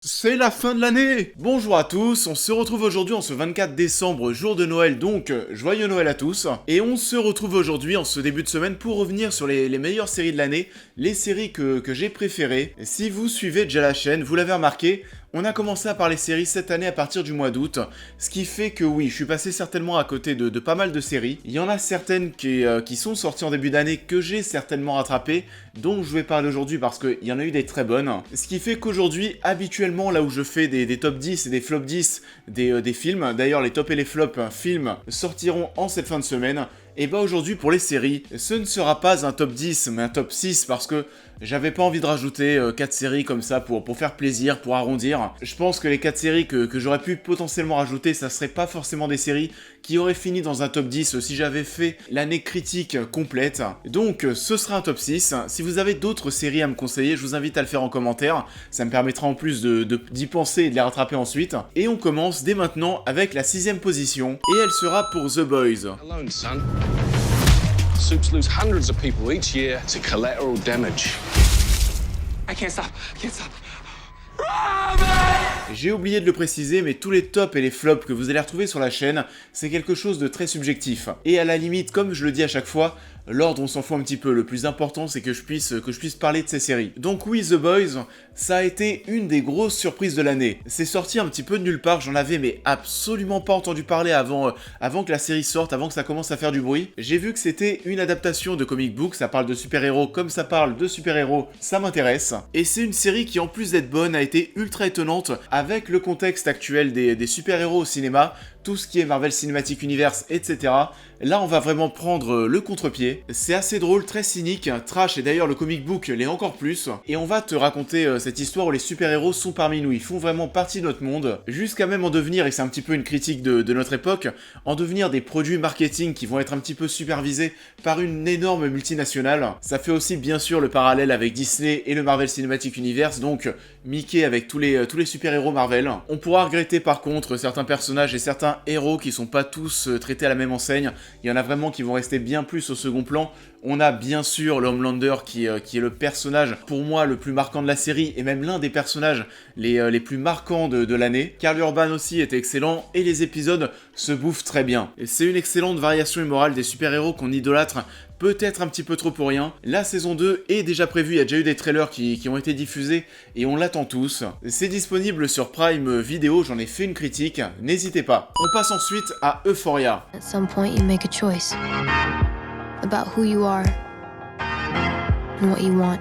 C'est la fin de l'année! Bonjour à tous, on se retrouve aujourd'hui en ce 24 décembre, jour de Noël, donc joyeux Noël à tous. Et on se retrouve aujourd'hui en ce début de semaine pour revenir sur les meilleures séries de l'année, les séries que j'ai préférées. Si vous suivez déjà la chaîne, vous l'avez remarqué, on a commencé à parler séries cette année à partir du mois d'août, ce qui fait que oui, je suis passé certainement à côté de pas mal de séries. Il y en a certaines qui sont sorties en début d'année que j'ai certainement rattrapées, dont je vais parler aujourd'hui parce qu'il y en a eu des très bonnes. Ce qui fait qu'aujourd'hui, habituellement, là où je fais des top 10 et des flop 10 des films, d'ailleurs les top et les flops films sortiront en cette fin de semaine, et bah aujourd'hui pour les séries, ce ne sera pas un top 10 mais un top 6 parce que j'avais pas envie de rajouter 4 séries comme ça pour faire plaisir, pour arrondir. Je pense que les 4 séries que j'aurais pu potentiellement rajouter, ça serait pas forcément des séries qui auraient fini dans un top 10 si j'avais fait l'année critique complète. Donc ce sera un top 6. Si vous avez d'autres séries à me conseiller, je vous invite à le faire en commentaire. Ça me permettra en plus d'y penser et de les rattraper ensuite. Et on commence dès maintenant avec la 6ème position. Et elle sera pour The Boys. Alone, son. Soups lose hundreds of people each year to collateral damage. I can't stop. J'ai oublié de le préciser, mais tous les tops et les flops que vous allez retrouver sur la chaîne, c'est quelque chose de très subjectif. Et à la limite, comme je le dis à chaque fois, l'ordre on s'en fout un petit peu, le plus important c'est que je puisse parler de ces séries. Donc oui, The Boys, ça a été une des grosses surprises de l'année. C'est sorti un petit peu de nulle part, j'en avais mais absolument pas entendu parler avant que la série sorte, avant que ça commence à faire du bruit. J'ai vu que c'était une adaptation de comic book, ça parle de super-héros comme ça parle de super-héros, ça m'intéresse. Et c'est une série qui en plus d'être bonne a été ultra étonnante avec le contexte actuel des super-héros au cinéma, tout ce qui est Marvel Cinematic Universe, etc. Là, on va vraiment prendre le contre-pied. C'est assez drôle, très cynique, trash, et d'ailleurs le comic book l'est encore plus. Et on va te raconter cette histoire où les super-héros sont parmi nous, ils font vraiment partie de notre monde, jusqu'à même en devenir, et c'est un petit peu une critique de notre époque, en devenir des produits marketing qui vont être un petit peu supervisés par une énorme multinationale. Ça fait aussi bien sûr le parallèle avec Disney et le Marvel Cinematic Universe, donc Mickey avec tous les super-héros Marvel. On pourra regretter par contre certains personnages et certains héros qui sont pas tous traités à la même enseigne. Il y en a vraiment qui vont rester bien plus au second plan. On a bien sûr le Homelander qui est le personnage pour moi le plus marquant de la série et même l'un des personnages les plus marquants de l'année. Karl Urban aussi était excellent et les épisodes se bouffent très bien. Et c'est une excellente variation immorale des super-héros qu'on idolâtre peut-être un petit peu trop pour rien. La saison 2 est déjà prévue, il y a déjà eu des trailers qui ont été diffusés et on l'attend tous. C'est disponible sur Prime Video, j'en ai fait une critique, n'hésitez pas. On passe ensuite à Euphoria. At some point, you make a choice about who you are and what you want.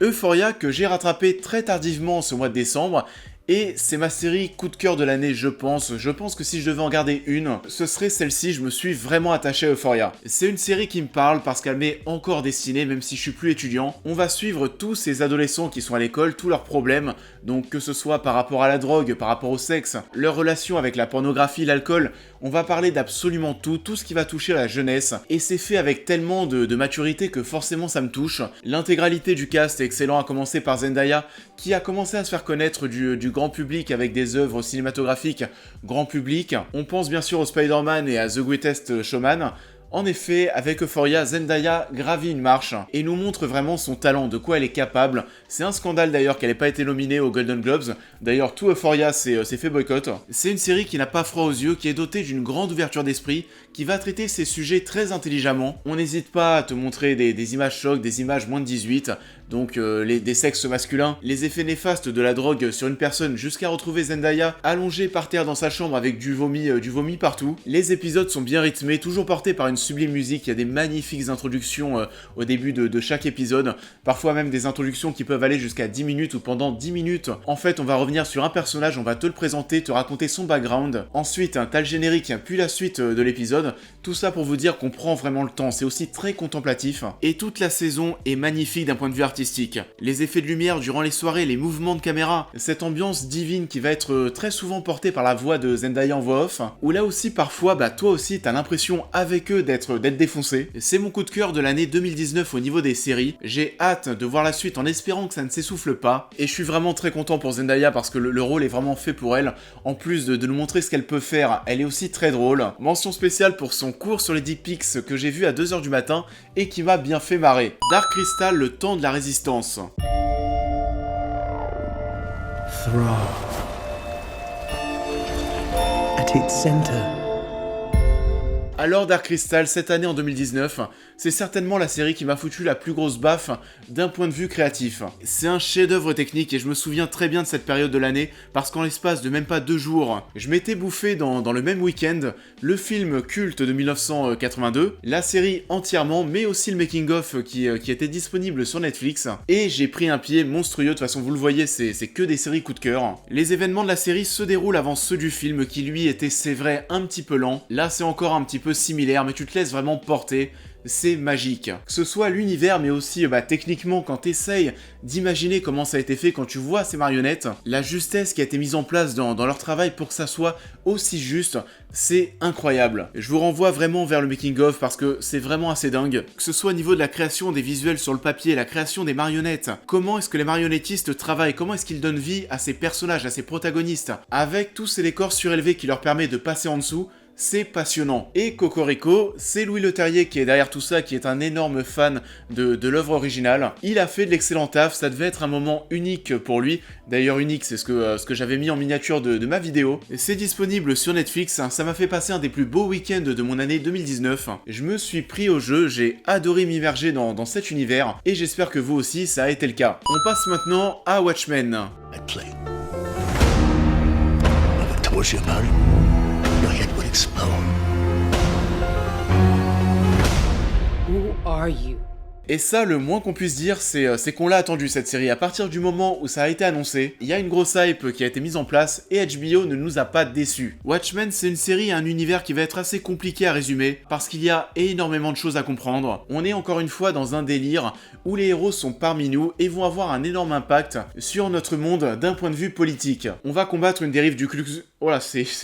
Euphoria que j'ai rattrapé très tardivement ce mois de décembre. Et c'est ma série coup de cœur de l'année, je pense. Je pense que si je devais en garder une, ce serait celle-ci. Je me suis vraiment attaché à Euphoria. C'est une série qui me parle parce qu'elle m'est encore destinée, même si je suis plus étudiant. On va suivre tous ces adolescents qui sont à l'école, tous leurs problèmes. Donc que ce soit par rapport à la drogue, par rapport au sexe, leur relation avec la pornographie, l'alcool. On va parler d'absolument tout ce qui va toucher la jeunesse. Et c'est fait avec tellement de maturité que forcément ça me touche. L'intégralité du cast est excellent, à commencer par Zendaya, qui a commencé à se faire connaître du grand public avec des œuvres cinématographiques grand public. On pense bien sûr au Spider-Man et à The Greatest Showman. En effet, avec Euphoria, Zendaya gravit une marche et nous montre vraiment son talent, de quoi elle est capable. C'est un scandale d'ailleurs qu'elle n'ait pas été nominée aux Golden Globes. D'ailleurs, tout Euphoria s'est fait boycott. C'est une série qui n'a pas froid aux yeux, qui est dotée d'une grande ouverture d'esprit, qui va traiter ces sujets très intelligemment. On n'hésite pas à te montrer des images chocs, des images moins de 18, donc des sexes masculins, les effets néfastes de la drogue sur une personne jusqu'à retrouver Zendaya allongée par terre dans sa chambre avec du vomi partout. Les épisodes sont bien rythmés, toujours portés par une sublime musique, il y a des magnifiques introductions au début de chaque épisode, parfois même des introductions qui peuvent aller jusqu'à 10 minutes ou pendant 10 minutes. En fait, on va revenir sur un personnage, on va te le présenter, te raconter son background. Ensuite, t'as le générique, puis la suite de l'épisode. Tout ça pour vous dire qu'on prend vraiment le temps, c'est aussi très contemplatif. Et toute la saison est magnifique d'un point de vue artistique. Les effets de lumière durant les soirées, les mouvements de caméra, cette ambiance divine qui va être très souvent portée par la voix de Zendaya en voix off, où là aussi parfois, toi aussi t'as l'impression avec eux d'être défoncé. C'est mon coup de cœur de l'année 2019 au niveau des séries. J'ai hâte de voir la suite en espérant que ça ne s'essouffle pas. Et je suis vraiment très content pour Zendaya parce que le rôle est vraiment fait pour elle. En plus de nous montrer ce qu'elle peut faire, elle est aussi très drôle. Mention spéciale pour son cours sur les dick pics que j'ai vu à 2h du matin et qui m'a bien fait marrer. Dark Crystal, le temps de la résistance. Thra. At its center. Alors Dark Crystal, cette année en 2019, c'est certainement la série qui m'a foutu la plus grosse baffe d'un point de vue créatif. C'est un chef-d'œuvre technique et je me souviens très bien de cette période de l'année parce qu'en l'espace de même pas 2 jours, je m'étais bouffé dans le même week-end le film culte de 1982, la série entièrement, mais aussi le making-of qui était disponible sur Netflix, et j'ai pris un pied monstrueux. De toute façon, vous le voyez, c'est que des séries coup de cœur. Les événements de la série se déroulent avant ceux du film qui lui était, c'est vrai, un petit peu lent. Là, c'est encore un petit peu similaire, mais tu te laisses vraiment porter. C'est magique. Que ce soit l'univers, mais aussi techniquement, quand t'essayes d'imaginer comment ça a été fait, quand tu vois ces marionnettes, la justesse qui a été mise en place dans leur travail pour que ça soit aussi juste, c'est incroyable. Je vous renvoie vraiment vers le making-of parce que c'est vraiment assez dingue. Que ce soit au niveau de la création des visuels sur le papier, la création des marionnettes, comment est-ce que les marionnettistes travaillent, comment est-ce qu'ils donnent vie à ces personnages, à ces protagonistes, avec tous ces décors surélevés qui leur permettent de passer en dessous. C'est passionnant. Et Cocorico, c'est Louis Leterrier qui est derrière tout ça, qui est un énorme fan de l'œuvre originale. Il a fait de l'excellent taf, ça devait être un moment unique pour lui. D'ailleurs unique, c'est ce que j'avais mis en miniature de ma vidéo. C'est disponible sur Netflix, ça m'a fait passer un des plus beaux week-ends de mon année 2019. Je me suis pris au jeu, j'ai adoré m'immerger dans cet univers, et j'espère que vous aussi, ça a été le cas. On passe maintenant à Watchmen. I played. Never told you about it. Your head would explode. Who are you? Et ça, le moins qu'on puisse dire, c'est qu'on l'a attendu cette série. À partir du moment où ça a été annoncé, il y a une grosse hype qui a été mise en place et HBO ne nous a pas déçus. Watchmen, c'est une série et un univers qui va être assez compliqué à résumer parce qu'il y a énormément de choses à comprendre. On est encore une fois dans un délire où les héros sont parmi nous et vont avoir un énorme impact sur notre monde d'un point de vue politique. On va combattre une dérive du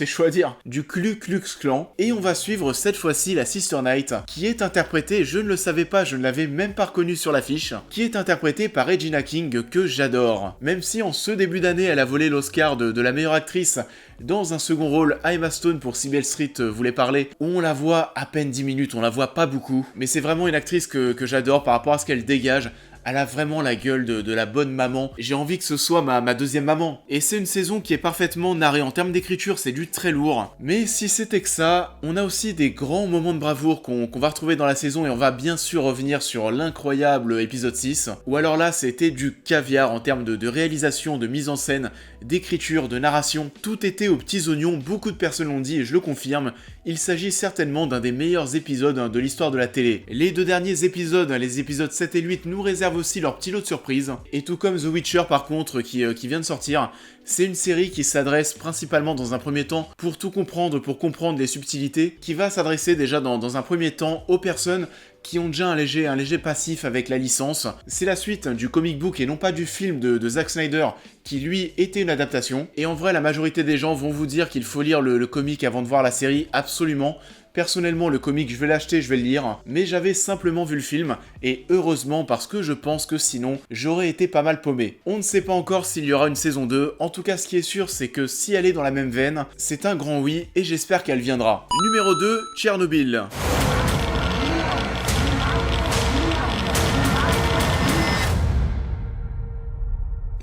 chaud à dire, du Ku Klux Klan, et on va suivre cette fois-ci la Sister Night, qui est interprétée, je ne le savais pas, je ne l'avais même pas reconnue sur l'affiche, qui est interprétée par Regina King, que j'adore. Même si en ce début d'année, elle a volé l'Oscar de la meilleure actrice dans un second rôle à Emma Stone pour Sybil Street voulait parler, où on la voit à peine 10 minutes, on la voit pas beaucoup, mais c'est vraiment une actrice que j'adore par rapport à ce qu'elle dégage. Elle a vraiment la gueule de la bonne maman. J'ai envie que ce soit ma deuxième maman. Et c'est une saison qui est parfaitement narrée. En termes d'écriture, c'est du très lourd. Mais si c'était que ça, on a aussi des grands moments de bravoure qu'on va retrouver dans la saison. Et on va bien sûr revenir sur l'incroyable épisode 6. Ou alors là, c'était du caviar en termes de réalisation, de mise en scène, d'écriture, de narration. Tout était aux petits oignons. Beaucoup de personnes l'ont dit et je le confirme. Il s'agit certainement d'un des meilleurs épisodes de l'histoire de la télé. Les 2 derniers épisodes, les épisodes 7 et 8, nous réservent aussi leur petit lot de surprises. Et tout comme The Witcher par contre, qui vient de sortir, c'est une série qui s'adresse principalement dans un premier temps pour tout comprendre, pour comprendre les subtilités, qui va s'adresser déjà dans un premier temps aux personnes qui ont déjà un léger passif avec la licence. C'est la suite du comic book et non pas du film de Zack Snyder qui lui était une adaptation. Et en vrai, la majorité des gens vont vous dire qu'il faut lire le comic avant de voir la série, absolument. Personnellement, le comic, je vais l'acheter, je vais le lire, mais j'avais simplement vu le film, et heureusement parce que je pense que sinon, j'aurais été pas mal paumé. On ne sait pas encore s'il y aura une saison 2, en tout cas ce qui est sûr, c'est que si elle est dans la même veine, c'est un grand oui, et j'espère qu'elle viendra. Numéro 2, Tchernobyl.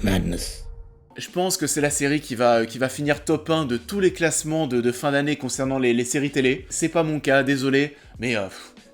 Madness. Je pense que c'est la série qui va finir top 1 de tous les classements de fin d'année concernant les séries télé. C'est pas mon cas, désolé, mais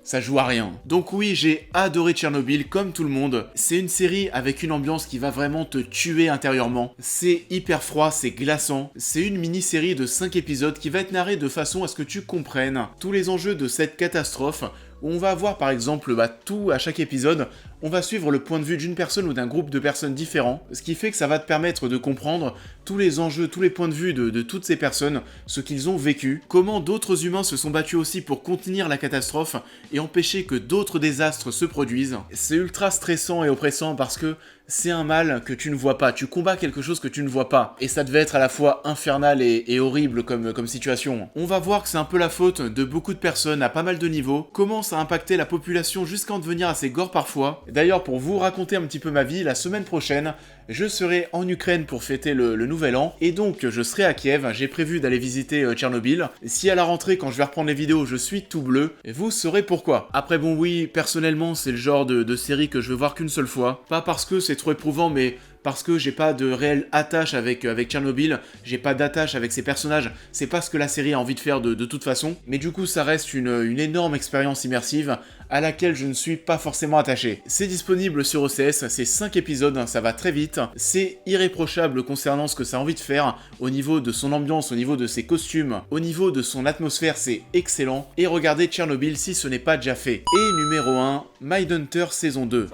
ça joue à rien. Donc oui, j'ai adoré Tchernobyl, comme tout le monde. C'est une série avec une ambiance qui va vraiment te tuer intérieurement. C'est hyper froid, c'est glaçant. C'est une mini-série de 5 épisodes qui va être narrée de façon à ce que tu comprennes tous les enjeux de cette catastrophe, où on va avoir par exemple tout à chaque épisode on va suivre le point de vue d'une personne ou d'un groupe de personnes différents, ce qui fait que ça va te permettre de comprendre tous les enjeux, tous les points de vue de toutes ces personnes, ce qu'ils ont vécu, comment d'autres humains se sont battus aussi pour contenir la catastrophe et empêcher que d'autres désastres se produisent. C'est ultra stressant et oppressant parce que c'est un mal que tu ne vois pas, tu combats quelque chose que tu ne vois pas, et ça devait être à la fois infernal et horrible comme situation. On va voir que c'est un peu la faute de beaucoup de personnes à pas mal de niveaux, comment ça a impacté la population jusqu'à en devenir assez gore parfois. D'ailleurs, pour vous raconter un petit peu ma vie, la semaine prochaine, je serai en Ukraine pour fêter le nouvel an, et donc je serai à Kiev, j'ai prévu d'aller visiter Tchernobyl. Si à la rentrée, quand je vais reprendre les vidéos, je suis tout bleu, vous saurez pourquoi. Après bon oui, personnellement c'est le genre de série que je veux voir qu'une seule fois, pas parce que c'est trop éprouvant, mais parce que j'ai pas de réelle attache avec Tchernobyl, j'ai pas d'attache avec ces personnages, c'est pas ce que la série a envie de faire de toute façon, mais du coup ça reste une énorme expérience immersive à laquelle je ne suis pas forcément attaché. C'est disponible sur OCS, c'est 5 épisodes, ça va très vite, c'est irréprochable concernant ce que ça a envie de faire, au niveau de son ambiance, au niveau de ses costumes, au niveau de son atmosphère, c'est excellent, et regardez Tchernobyl si ce n'est pas déjà fait. Et numéro 1, Mindhunter saison 2.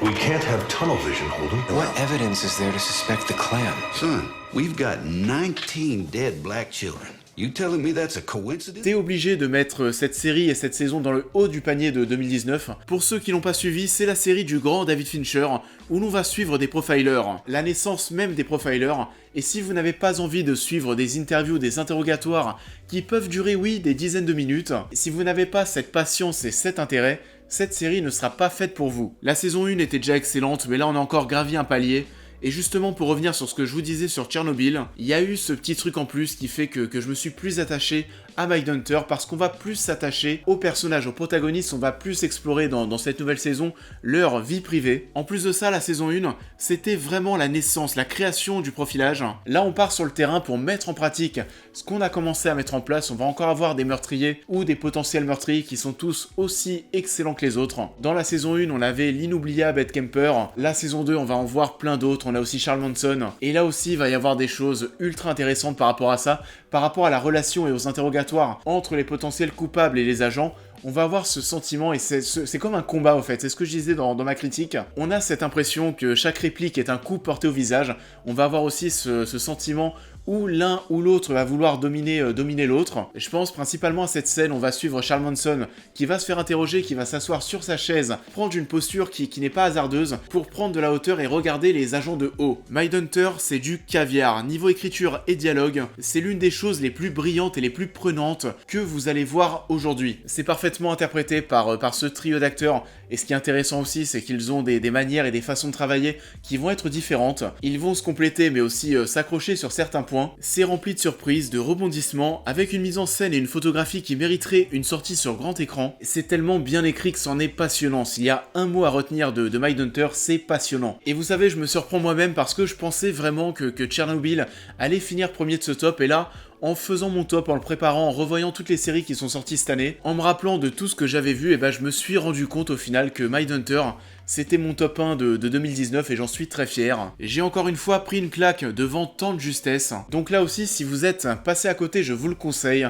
We can't have tunnel vision, Holden. What evidence is there to suspect the clan? Son, we've got 19 dead black children. You telling me that's a coincidence? T'es obligé de mettre cette série et cette saison dans le haut du panier de 2019. Pour ceux qui l'ont pas suivi, c'est la série du grand David Fincher, où l'on va suivre des profilers, la naissance même des profilers, et si vous n'avez pas envie de suivre des interviews, des interrogatoires, qui peuvent durer oui des dizaines de minutes, si vous n'avez pas cette patience et cet intérêt, cette série ne sera pas faite pour vous. La saison 1 était déjà excellente, mais là on a encore gravi un palier. Et justement, pour revenir sur ce que je vous disais sur Tchernobyl, il y a eu ce petit truc en plus qui fait que je me suis plus attaché à Mindhunter parce qu'on va plus s'attacher aux personnages, aux protagonistes, on va plus explorer dans cette nouvelle saison leur vie privée. En plus de ça, la saison 1, c'était vraiment la naissance, la création du profilage. Là, on part sur le terrain pour mettre en pratique ce qu'on a commencé à mettre en place. On va encore avoir des meurtriers ou des potentiels meurtriers qui sont tous aussi excellents que les autres. Dans la saison 1, on avait l'inoubliable Ed Kemper. La saison 2, on va en voir plein d'autres. On a aussi Charles Manson. Et là aussi, il va y avoir des choses ultra intéressantes par rapport à ça, par rapport à la relation et aux interrogatoires entre les potentiels coupables et les agents. On va avoir ce sentiment, et c'est comme un combat au fait, c'est ce que je disais dans ma critique. On a cette impression que chaque réplique est un coup porté au visage. On va avoir aussi ce sentiment où l'un ou l'autre va vouloir dominer l'autre. Je pense principalement à cette scène, on va suivre Charles Manson qui va se faire interroger, qui va s'asseoir sur sa chaise, prendre une posture qui n'est pas hasardeuse pour prendre de la hauteur et regarder les agents de haut. Mindhunter, c'est du caviar. Niveau écriture et dialogue, c'est l'une des choses les plus brillantes et les plus prenantes que vous allez voir aujourd'hui. C'est parfaitement interprété par ce trio d'acteurs, et ce qui est intéressant aussi, c'est qu'ils ont des manières et des façons de travailler qui vont être différentes. Ils vont se compléter, mais aussi s'accrocher sur certains points. C'est rempli de surprises, de rebondissements, avec une mise en scène et une photographie qui mériterait une sortie sur grand écran. C'est tellement bien écrit que c'en est passionnant. S'il y a un mot à retenir de Mindhunter, c'est passionnant. Et vous savez, je me surprends moi-même parce que je pensais vraiment que Tchernobyl allait finir premier de ce top, et là, en faisant mon top, en le préparant, en revoyant toutes les séries qui sont sorties cette année, en me rappelant de tout ce que j'avais vu, et ben je me suis rendu compte au final que Mindhunter, c'était mon top 1 de 2019 et j'en suis très fier. J'ai encore une fois pris une claque devant tant de justesse. Donc là aussi, si vous êtes passé à côté, je vous le conseille.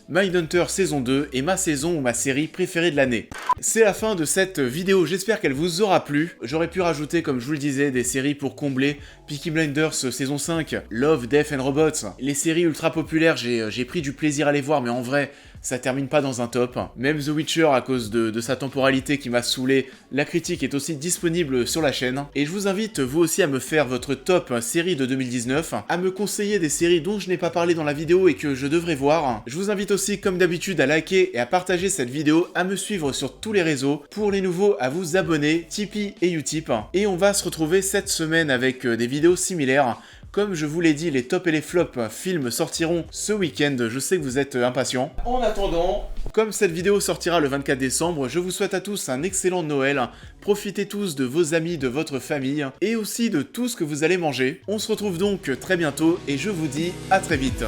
Mindhunter saison 2 est ma saison ou ma série préférée de l'année. C'est la fin de cette vidéo, j'espère qu'elle vous aura plu. J'aurais pu rajouter, comme je vous le disais, des séries pour combler. Peaky Blinders saison 5, Love, Death and Robots. Les séries ultra populaires, j'ai pris du plaisir à les voir, mais en vrai, ça termine pas dans un top. Même The Witcher, à cause de sa temporalité qui m'a saoulé, la critique est aussi disponible sur la chaîne. Et je vous invite, vous aussi, à me faire votre top série de 2019, à me conseiller des séries dont je n'ai pas parlé dans la vidéo et que je devrais voir. Je vous invite aussi, comme d'habitude, à liker et à partager cette vidéo, à me suivre sur tous les réseaux. Pour les nouveaux, à vous abonner, Tipeee et Utip. Et on va se retrouver cette semaine avec des vidéos similaires. Comme je vous l'ai dit, les tops et les flops films sortiront ce week-end, je sais que vous êtes impatients. En attendant, comme cette vidéo sortira le 24 décembre, je vous souhaite à tous un excellent Noël. Profitez tous de vos amis, de votre famille, et aussi de tout ce que vous allez manger. On se retrouve donc très bientôt, et je vous dis à très vite.